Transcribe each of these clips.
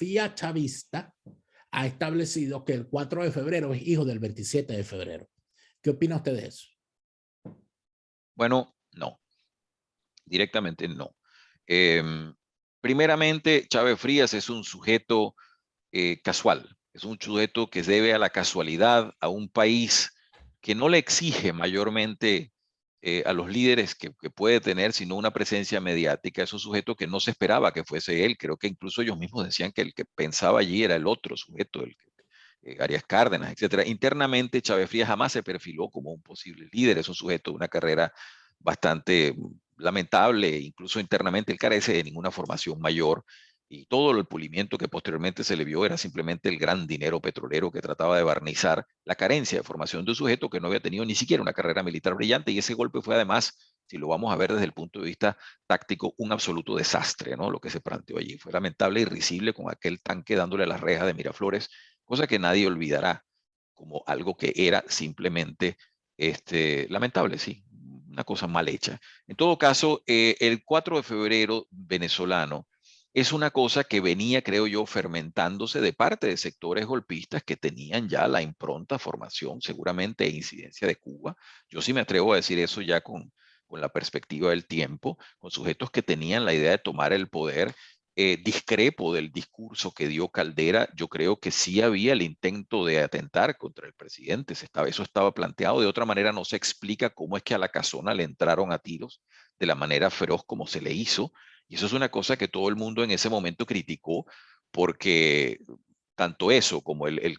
historiografía chavista ha establecido que el 4 de febrero es hijo del 27 de febrero. ¿Qué opina usted de eso? Bueno, no. Directamente no. Primeramente, Chávez Frías es un sujeto casual. Es un sujeto que se debe a la casualidad, a un país que no le exige mayormente a los líderes que puede tener, sino una presencia mediática. Es un sujeto que no se esperaba que fuese él. Creo que incluso ellos mismos decían que el que pensaba allí era el otro sujeto, Arias Cárdenas, etcétera. Internamente, Chávez Frías jamás se perfiló como un posible líder. Es un sujeto de una carrera bastante lamentable. Incluso internamente él carece de ninguna formación mayor, y todo el pulimiento que posteriormente se le vio era simplemente el gran dinero petrolero que trataba de barnizar la carencia de formación de un sujeto que no había tenido ni siquiera una carrera militar brillante. Y ese golpe fue además, si lo vamos a ver desde el punto de vista táctico, un absoluto desastre, ¿no? Lo que se planteó allí fue lamentable y risible, con aquel tanque dándole a las rejas de Miraflores, cosa que nadie olvidará como algo que era simplemente lamentable, sí, una cosa mal hecha. En todo caso, el 4 de febrero venezolano es una cosa que venía, creo yo, fermentándose de parte de sectores golpistas que tenían ya la impronta, formación, seguramente, e incidencia de Cuba. Yo sí me atrevo a decir eso ya con la perspectiva del tiempo, con sujetos que tenían la idea de tomar el poder. Discrepo del discurso que dio Caldera. Yo creo que sí había el intento de atentar contra el presidente. Eso estaba planteado. De otra manera, no se explica cómo es que a la casona le entraron a tiros de la manera feroz como se le hizo. Y eso es una cosa que todo el mundo en ese momento criticó, porque tanto eso como el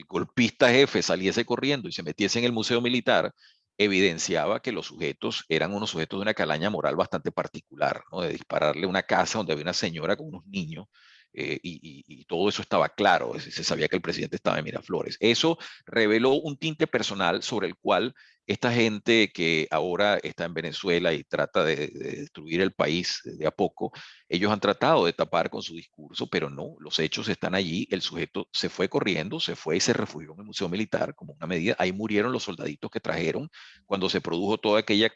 golpista jefe saliese corriendo y se metiese en el Museo Militar, evidenciaba que los sujetos eran unos sujetos de una calaña moral bastante particular, ¿no? De dispararle una casa donde había una señora con unos niños, y todo eso estaba claro. Se sabía que el presidente estaba en Miraflores. Eso reveló un tinte personal sobre el cual esta gente que ahora está en Venezuela y trata de destruir el país de a poco, ellos han tratado de tapar con su discurso, pero no, los hechos están allí. El sujeto se fue corriendo, se fue y se refugió en el Museo Militar como una medida. Ahí murieron los soldaditos que trajeron cuando se produjo toda aquella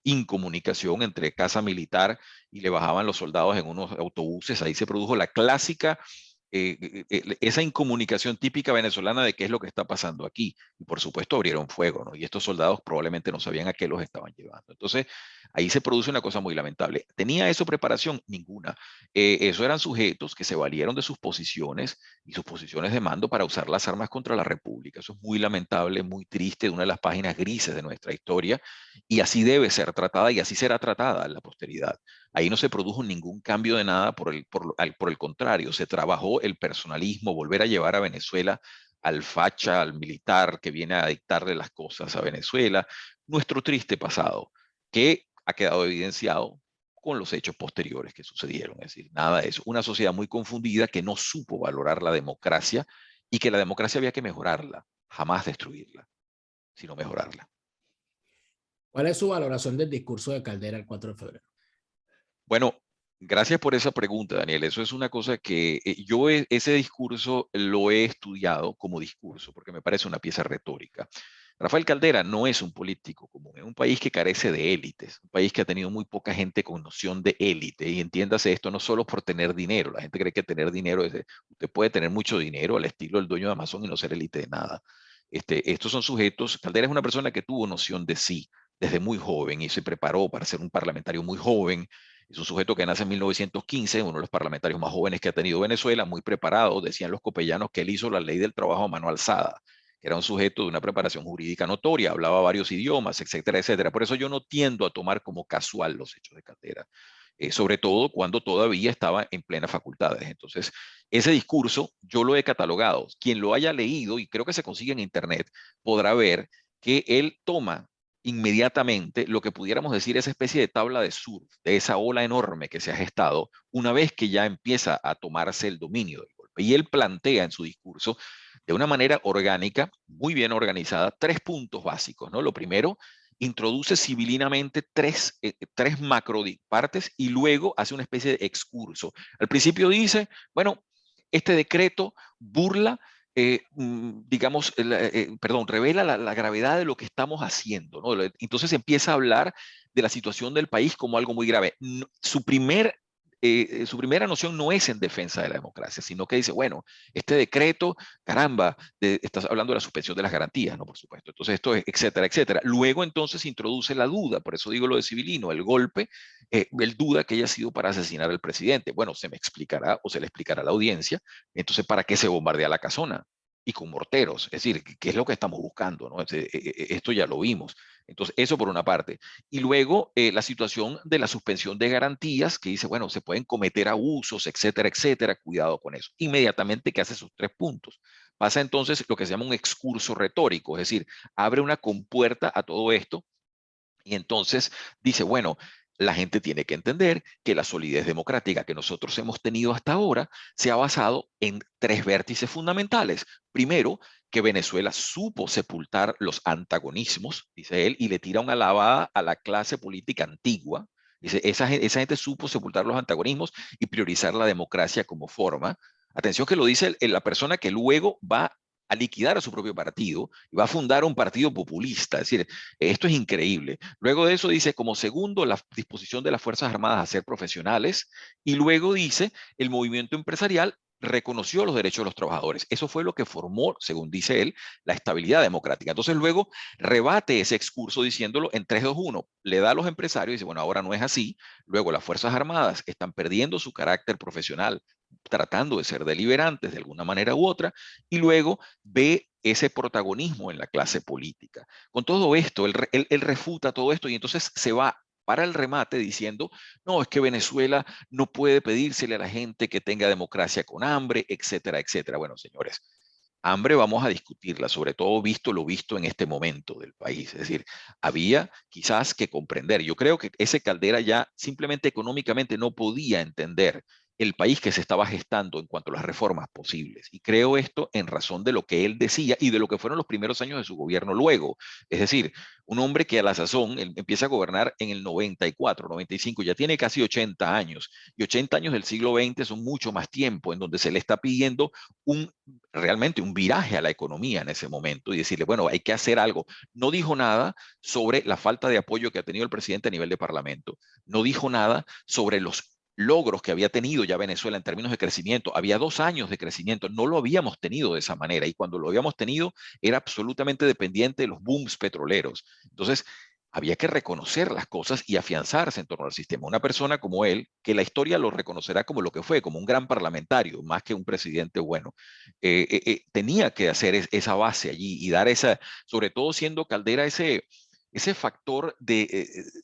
incomunicación entre Casa Militar y le bajaban los soldados en unos autobuses. Ahí se produjo la clásica, esa incomunicación típica venezolana de qué es lo que está pasando aquí. Y por supuesto abrieron fuego, ¿no? Y estos soldados probablemente no sabían a qué los estaban llevando. Entonces, ahí se produce una cosa muy lamentable. ¿Tenía eso preparación? Ninguna. Eso eran sujetos que se valieron de sus posiciones y sus posiciones de mando para usar las armas contra la República. Eso es muy lamentable, muy triste, una de las páginas grises de nuestra historia, y así debe ser tratada y así será tratada en la posteridad. Ahí no se produjo ningún cambio de nada, por el contrario, se trabajó el personalismo, volver a llevar a Venezuela al facha, al militar que viene a dictarle las cosas a Venezuela, nuestro triste pasado, que ha quedado evidenciado con los hechos posteriores que sucedieron. Es decir, nada de eso. Una sociedad muy confundida que no supo valorar la democracia, y que la democracia había que mejorarla, jamás destruirla, sino mejorarla. ¿Cuál es su valoración del discurso de Caldera el 4 de febrero? Bueno, gracias por esa pregunta, Daniel. Eso es una cosa que ese discurso lo he estudiado como discurso, porque me parece una pieza retórica. Rafael Caldera no es un político común, es un país que carece de élites, un país que ha tenido muy poca gente con noción de élite. Y entiéndase esto no solo por tener dinero. La gente cree que tener dinero usted puede tener mucho dinero al estilo del dueño de Amazon y no ser élite de nada. Estos son sujetos. Caldera es una persona que tuvo noción de sí desde muy joven y se preparó para ser un parlamentario muy joven. Es un sujeto que nace en 1915, uno de los parlamentarios más jóvenes que ha tenido Venezuela, muy preparado. Decían los copellanos que él hizo la ley del trabajo a mano alzada, que era un sujeto de una preparación jurídica notoria, hablaba varios idiomas, etcétera, etcétera. Por eso yo no tiendo a tomar como casual los hechos de Caldera, sobre todo cuando todavía estaba en plenas facultades. Entonces, ese discurso yo lo he catalogado. Quien lo haya leído, y creo que se consigue en Internet, podrá ver que él toma inmediatamente lo que pudiéramos decir esa especie de tabla de surf, de esa ola enorme que se ha gestado una vez que ya empieza a tomarse el dominio del golpe. Y él plantea en su discurso, de una manera orgánica, muy bien organizada, 3 puntos básicos, ¿no? Lo primero, introduce civilinamente tres macro partes y luego hace una especie de excurso. Al principio dice, bueno, este decreto burla, digamos, perdón, revela la gravedad de lo que estamos haciendo, ¿no? Entonces empieza a hablar de la situación del país como algo muy grave. Su primer su primera noción no es en defensa de la democracia, sino que dice, bueno, este decreto, caramba, estás hablando de la suspensión de las garantías, ¿no? Por supuesto. Entonces esto es, etcétera, etcétera. Luego entonces introduce la duda, por eso digo lo de Civilino, el golpe, él duda que haya sido para asesinar al presidente. Bueno, se me explicará o se le explicará a la audiencia, entonces, ¿para qué se bombardea la casona? Y con morteros, es decir, ¿qué es lo que estamos buscando? ¿No? Esto ya lo vimos. Entonces, eso por una parte. Y luego la situación de la suspensión de garantías, que dice, bueno, se pueden cometer abusos, etcétera, etcétera, cuidado con eso. Inmediatamente que hace esos 3 puntos. Pasa entonces lo que se llama un excurso retórico, es decir, abre una compuerta a todo esto y entonces dice, bueno, la gente tiene que entender que la solidez democrática que nosotros hemos tenido hasta ahora se ha basado en 3 vértices fundamentales. Primero, que Venezuela supo sepultar los antagonismos, dice él, y le tira una lavada a la clase política antigua. Dice, esa gente supo sepultar los antagonismos y priorizar la democracia como forma. Atención que lo dice la persona que luego va a liquidar a su propio partido y va a fundar un partido populista. Es decir, esto es increíble. Luego de eso dice, como segundo, la disposición de las Fuerzas Armadas a ser profesionales. Y luego dice, el movimiento empresarial reconoció los derechos de los trabajadores. Eso fue lo que formó, según dice él, la estabilidad democrática. Entonces luego rebate ese excurso diciéndolo en 3-2-1. Le da a los empresarios y dice, bueno, ahora no es así. Luego las Fuerzas Armadas están perdiendo su carácter profesional, tratando de ser deliberantes de alguna manera u otra, y luego ve ese protagonismo en la clase política. Con todo esto, él refuta todo esto y entonces se va para el remate diciendo, no, es que Venezuela no puede pedírsele a la gente que tenga democracia con hambre, etcétera, etcétera. Bueno, señores, hambre vamos a discutirla, sobre todo visto lo visto en este momento del país. Es decir, había quizás que comprender. Yo creo que ese Caldera ya simplemente económicamente no podía entender el país que se estaba gestando en cuanto a las reformas posibles. Y creo esto en razón de lo que él decía y de lo que fueron los primeros años de su gobierno luego. Es decir, un hombre que a la sazón él empieza a gobernar en el 94, 95, ya tiene casi 80 años. Y 80 años del siglo XX son mucho más tiempo en donde se le está pidiendo un realmente un viraje a la economía en ese momento y decirle, bueno, hay que hacer algo. No dijo nada sobre la falta de apoyo que ha tenido el presidente a nivel de parlamento. No dijo nada sobre los logros que había tenido ya Venezuela en términos de crecimiento. Había 2 años de crecimiento, no lo habíamos tenido de esa manera y cuando lo habíamos tenido era absolutamente dependiente de los booms petroleros. Entonces, había que reconocer las cosas y afianzarse en torno al sistema. Una persona como él, que la historia lo reconocerá como lo que fue, como un gran parlamentario, más que un presidente bueno, tenía que hacer esa base allí y dar esa, sobre todo siendo Caldera ese factor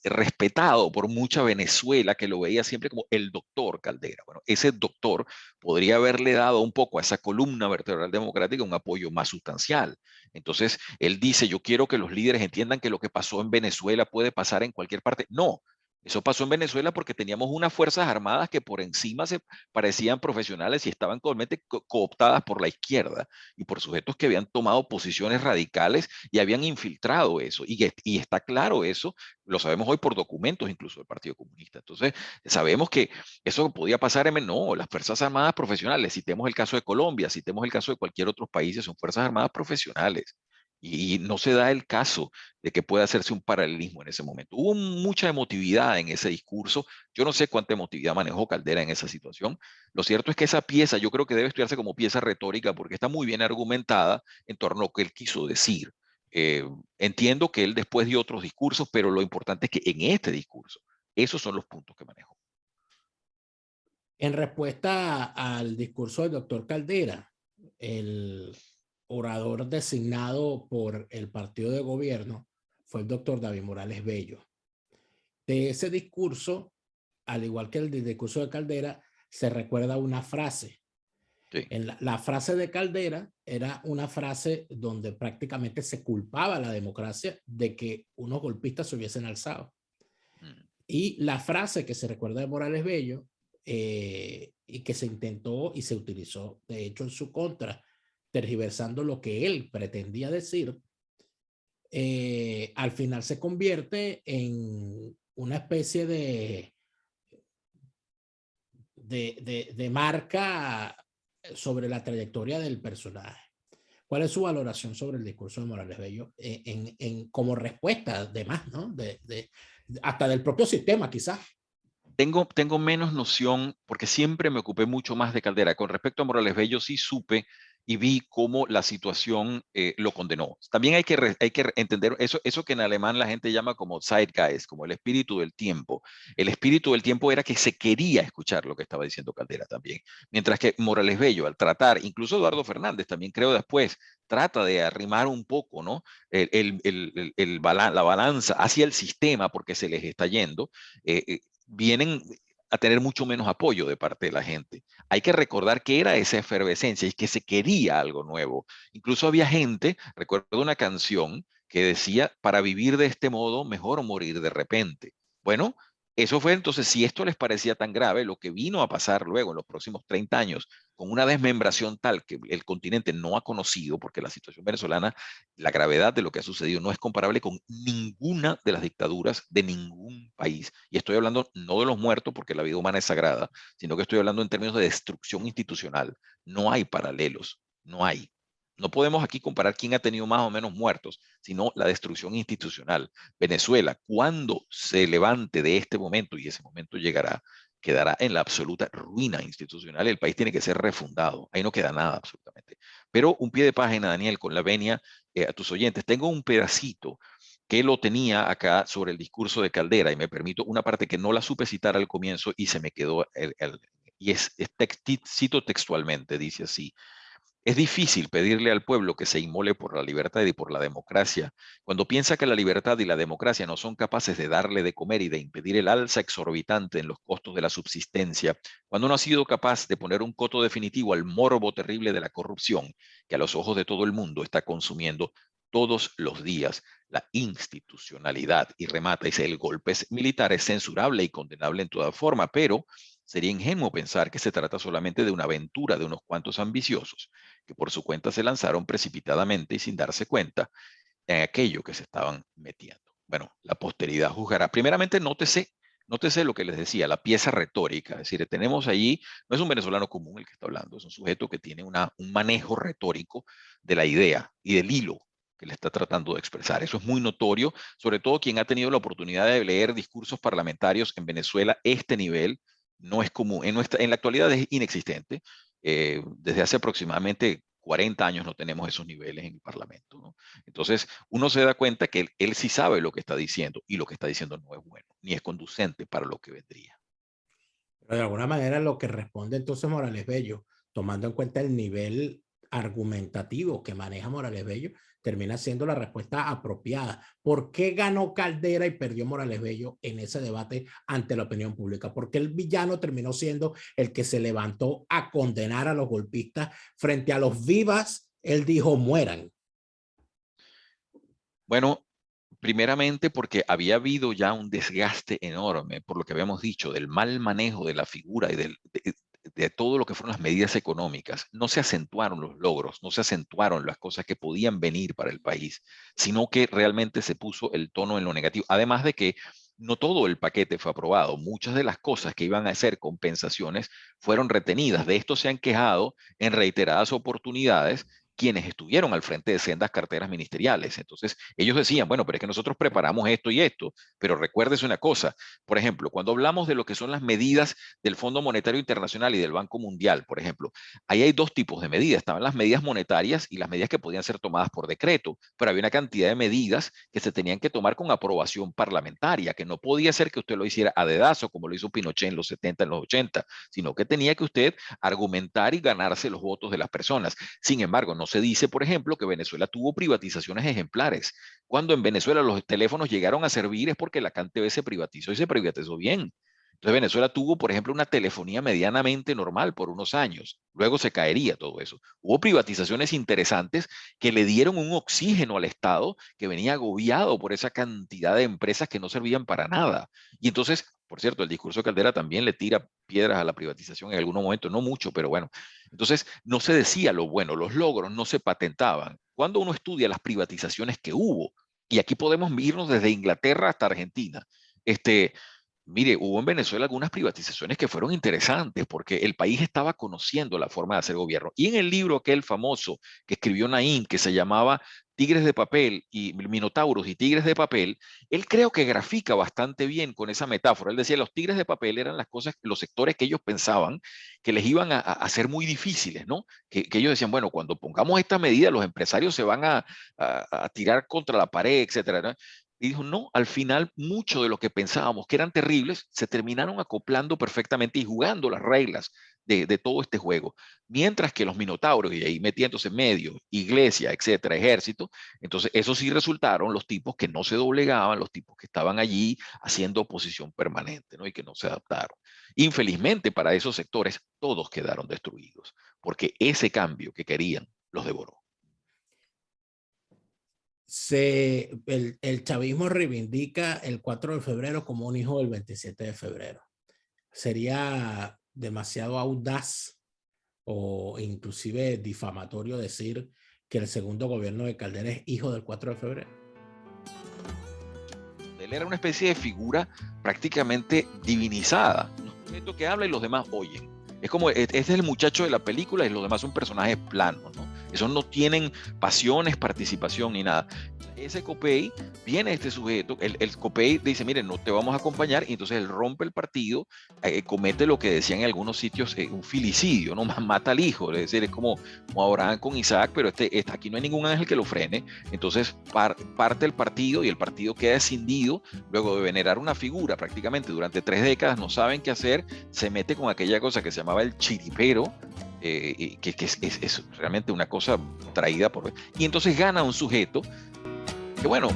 respetado por mucha Venezuela que lo veía siempre como el doctor Caldera. Bueno, ese doctor podría haberle dado un poco a esa columna vertebral democrática un apoyo más sustancial. Entonces, él dice, yo quiero que los líderes entiendan que lo que pasó en Venezuela puede pasar en cualquier parte. No, eso pasó en Venezuela porque teníamos unas fuerzas armadas que por encima se parecían profesionales y estaban totalmente cooptadas por la izquierda y por sujetos que habían tomado posiciones radicales y habían infiltrado eso. Y está claro eso, lo sabemos hoy por documentos incluso del Partido Comunista. Entonces, sabemos que eso podía pasar en, no, las Fuerzas Armadas profesionales, citemos el caso de Colombia, citemos el caso de cualquier otro país, son Fuerzas Armadas profesionales. Y no se da el caso de que pueda hacerse un paralelismo en ese momento. Hubo mucha emotividad en ese discurso. Yo no sé cuánta emotividad manejó Caldera en esa situación. Lo cierto es que esa pieza yo creo que debe estudiarse como pieza retórica porque está muy bien argumentada en torno a lo que él quiso decir. Eh, Entiendo que él después dio otros discursos, pero lo importante es que en este discurso, esos son los puntos que manejó. En respuesta al discurso del doctor Caldera, el orador designado por el partido de gobierno fue el doctor David Morales Bello. De ese discurso, al igual que el del discurso de Caldera, se recuerda una frase. Sí. En la frase de Caldera era una frase donde prácticamente se culpaba a la democracia de que unos golpistas se hubiesen alzado. Y la frase que se recuerda de Morales Bello y que se intentó y se utilizó, de hecho, en su contra, tergiversando lo que él pretendía decir, al final se convierte en una especie de marca sobre la trayectoria del personaje. ¿Cuál es su valoración sobre el discurso de Morales Bello como respuesta, además, ¿no? Hasta del propio sistema, quizás? Tengo menos noción porque siempre me ocupé mucho más de Caldera. Con respecto a Morales Bello, sí supe y vi cómo la situación lo condenó. También hay que entender eso que en alemán la gente llama como Zeitgeist, como el espíritu del tiempo. El espíritu del tiempo era que se quería escuchar lo que estaba diciendo Caldera también. Mientras que Morales Bello, al tratar, incluso Eduardo Fernández también creo después, trata de arrimar un poco, ¿no? La balanza hacia el sistema porque se les está yendo. Vienen a tener mucho menos apoyo de parte de la gente. Hay que recordar que era esa efervescencia y que se quería algo nuevo. Incluso había gente, recuerdo una canción que decía, para vivir de este modo, mejor morir de repente. Bueno, eso fue entonces, si esto les parecía tan grave, lo que vino a pasar luego en los próximos 30 años, con una desmembración tal que el continente no ha conocido, porque la situación venezolana, la gravedad de lo que ha sucedido no es comparable con ninguna de las dictaduras de ningún país. Y estoy hablando no de los muertos, porque la vida humana es sagrada, sino que estoy hablando en términos de destrucción institucional. No hay paralelos, no hay. No podemos aquí comparar quién ha tenido más o menos muertos, sino la destrucción institucional. Venezuela, cuando se levante de este momento, y ese momento llegará, quedará en la absoluta ruina institucional. El país tiene que ser refundado. Ahí no queda nada absolutamente. Pero un pie de página, Daniel, con la venia a tus oyentes. Tengo un pedacito que lo tenía acá sobre el discurso de Caldera y me permito una parte que no la supe citar al comienzo y se me quedó, y cito textualmente, dice así. Es difícil pedirle al pueblo que se inmole por la libertad y por la democracia, cuando piensa que la libertad y la democracia no son capaces de darle de comer y de impedir el alza exorbitante en los costos de la subsistencia, cuando no ha sido capaz de poner un coto definitivo al morbo terrible de la corrupción, que a los ojos de todo el mundo está consumiendo todos los días la institucionalidad. Y remata, dice, el golpe militar es censurable y condenable en toda forma, pero sería ingenuo pensar que se trata solamente de una aventura de unos cuantos ambiciosos que por su cuenta se lanzaron precipitadamente y sin darse cuenta en aquello que se estaban metiendo. Bueno, la posteridad juzgará. Primeramente, nótese lo que les decía, la pieza retórica. Es decir, tenemos allí, no es un venezolano común el que está hablando, es un sujeto que tiene un manejo retórico de la idea y del hilo que le está tratando de expresar. Eso es muy notorio, sobre todo quien ha tenido la oportunidad de leer discursos parlamentarios en Venezuela. Este nivel no es común, en la actualidad es inexistente. Desde hace aproximadamente 40 años no tenemos esos niveles en el Parlamento, ¿no? Entonces, uno se da cuenta que él sí sabe lo que está diciendo y lo que está diciendo no es bueno, ni es conducente para lo que vendría. Pero de alguna manera lo que responde entonces Morales Bello, tomando en cuenta el nivel argumentativo que maneja Morales Bello, termina siendo la respuesta apropiada. ¿Por qué ganó Caldera y perdió Morales Bello en ese debate ante la opinión pública? Porque el villano terminó siendo el que se levantó a condenar a los golpistas frente a los vivas. Él dijo, mueran. Bueno, primeramente porque había habido ya un desgaste enorme, por lo que habíamos dicho, del mal manejo de la figura y de todo lo que fueron las medidas económicas. No se acentuaron los logros, no se acentuaron las cosas que podían venir para el país, sino que realmente se puso el tono en lo negativo. Además de que no todo el paquete fue aprobado, muchas de las cosas que iban a ser compensaciones fueron retenidas. De esto se han quejado en reiteradas oportunidades quienes estuvieron al frente de sendas carteras ministeriales. Entonces, ellos decían, bueno, pero es que nosotros preparamos esto y esto, pero recuérdese una cosa, por ejemplo, cuando hablamos de lo que son las medidas del Fondo Monetario Internacional y del Banco Mundial, por ejemplo, ahí hay dos tipos de medidas, estaban las medidas monetarias y las medidas que podían ser tomadas por decreto, pero había una cantidad de medidas que se tenían que tomar con aprobación parlamentaria, que no podía ser que usted lo hiciera a dedazo, como lo hizo Pinochet en los 70, en los 80, sino que tenía que usted argumentar y ganarse los votos de las personas. Sin embargo, no se dice, por ejemplo, que Venezuela tuvo privatizaciones ejemplares. Cuando en Venezuela los teléfonos llegaron a servir es porque la CanTV se privatizó y se privatizó bien. Entonces Venezuela tuvo, por ejemplo, una telefonía medianamente normal por unos años. Luego se caería todo eso. Hubo privatizaciones interesantes que le dieron un oxígeno al Estado que venía agobiado por esa cantidad de empresas que no servían para nada. Y entonces, por cierto, el discurso de Caldera también le tira piedras a la privatización en algún momento, no mucho, pero bueno. Entonces, no se decía lo bueno, los logros no se patentaban. Cuando uno estudia las privatizaciones que hubo, y aquí podemos irnos desde Inglaterra hasta Argentina, mire, hubo en Venezuela algunas privatizaciones que fueron interesantes porque el país estaba conociendo la forma de hacer gobierno. Y en el libro aquel famoso que escribió Naim, que se llamaba tigres de papel y minotauros y tigres de papel, él creo que grafica bastante bien con esa metáfora. Él decía, los tigres de papel eran las cosas, los sectores que ellos pensaban que les iban a hacer muy difíciles, ¿no? Que ellos decían, bueno, cuando pongamos esta medida, los empresarios se van a tirar contra la pared, etcétera, ¿no? Y dijo, no, al final mucho de lo que pensábamos que eran terribles se terminaron acoplando perfectamente y jugando las reglas de todo este juego. Mientras que los minotauros, y ahí metiéndose en medio, iglesia, etcétera, ejército, entonces esos sí resultaron los tipos que no se doblegaban, los tipos que estaban allí haciendo oposición permanente, ¿no? Y que no se adaptaron. Infelizmente para esos sectores todos quedaron destruidos, porque ese cambio que querían los devoró. El chavismo reivindica el 4 de febrero como un hijo del 27 de febrero. Sería demasiado audaz o inclusive difamatorio decir que el segundo gobierno de Caldera es hijo del 4 de febrero. Él era una especie de figura prácticamente divinizada, un sujeto que habla y los demás oyen. Es como, este es el muchacho de la película y los demás son personajes planos, ¿no? Esos no tienen pasiones, participación ni nada. Ese Copey, viene este sujeto, el Copey dice, mire, no te vamos a acompañar, y entonces él rompe el partido, comete lo que decían en algunos sitios, un filicidio, ¿no? Mata al hijo, es decir, es como Abraham con Isaac, pero aquí no hay ningún ángel que lo frene, entonces parte el partido y el partido queda escindido, luego de venerar una figura prácticamente durante 3 décadas, no saben qué hacer, se mete con aquella cosa que se llamaba el chiripero, que es realmente una cosa traída por... Y entonces gana un sujeto que, bueno,